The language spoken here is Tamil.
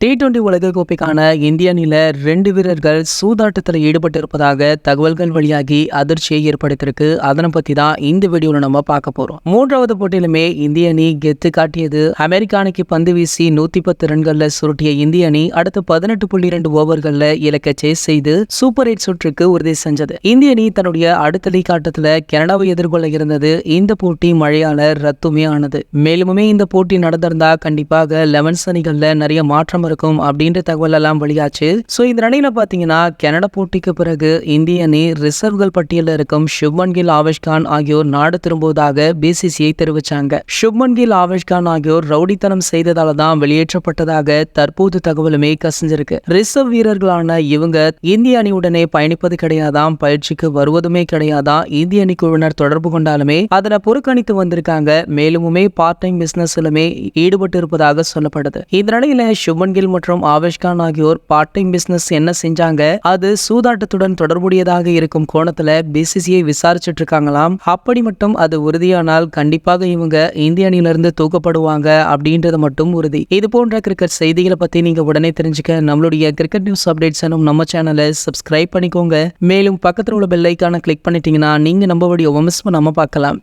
T20 உலகக்கோப்பைக்கான இந்திய அணியில 2 வீரர்கள் சூதாட்டத்தில் ஈடுபட்டு இருப்பதாக தகவல்கள் வெளியாகி அதிர்ச்சியை ஏற்படுத்தியிருக்கு. அதனை பத்தி தான் இந்த வீடியோல நம்ம பார்க்க போறோம். 3வது போட்டியிலுமே இந்திய அணி கெத்து காட்டியது. அமெரிக்க அணிக்கு பந்து வீசி 110 ரன்கள்ல சுருட்டிய இந்திய அணி அடுத்த 18.2 ஓவர்கள்ல இலக்கை சேஸ் செய்து சூப்பர் 8 சுற்றுக்கு உறுதி செஞ்சது. இந்திய அணி தன்னுடைய அடுத்த லீக் ஆட்டத்துல கனடாவை எதிர்கொள்ள இருந்தது. இந்த போட்டி மழையால ரத்துமே ஆனது. மேலுமே இந்த போட்டி நடந்திருந்தா கண்டிப்பாக 11 அணிகள்ல நிறைய மாற்றம் இருக்கும் அப்படின்ற தகவல் எல்லாம் வெளியாச்சு. சோ இந்த நிலையில பாத்தீங்கன்னா கனடா போட்டிக்கு பிறகு இந்திய அணி ரிசர்வ்கள் பட்டியலில் இருக்கும் சுப்மன் கில், ஆவேஷ் கான் ஆகியோர் நாடு திரும்புவதாக BCCI தெரிவிச்சாங்க. சுப்மன் கில், ஆவேஷ் கான் ஆகியோர் ரவுடித்தனம் செய்ததால தான் வெளியேற்றப்பட்டதாக தற்போது தகவலுமே கசிஞ்சிருக்கு. ரிசர்வ் வீரர்களான இவங்க இந்திய அணியுடனே பயணிப்பது கிடையாதாம், பயிற்சிக்கு வருவதுமே கிடையாதான். இந்திய அணி குழுவினர் தொடர்பு கொண்டாலுமே அதனை புறக்கணித்து வந்திருக்காங்க. மேலுமே பார்ட் டைம் பிசினஸ்லுமே ஈடுபட்டு இருப்பதாக சொல்லப்படுது. இந்த நிலையில சுப்மன் கில் மற்றும் ஆவேஷ் கான் ஆகியோர் பார்ட் டைம் பிசினஸ் என்ன செஞ்சாங்க, அது சூதாட்டத்துடன் தொடர்புடையதாக இருக்கும் கோணத்துல BCCI விசாரிச்சுட்டு இருக்காங்களாம். அப்படி மட்டும் அது உறுதியானால் கண்டிப்பாக இவங்க இந்திய அணியிலிருந்து தூக்கப்படுவாங்க அப்படின்றது மட்டும் உறுதி. இது போன்ற கிரிக்கெட் செய்திகளை பத்தி நீங்க உடனே தெரிஞ்சுக்க நம்மளுடைய கிரிக்கெட் நியூஸ் அப்டேட்ஸ் நம்ம சேனலை சப்ஸ்கிரைப் பண்ணிக்கோங்க. மேலும் பக்கத்தில் உள்ள பெல் ஐகானை கிளிக் பண்ணிட்டீங்கன்னா நீங்க நம்ம வீடியோவை மிஸ் பண்ணாம பார்க்கலாம்.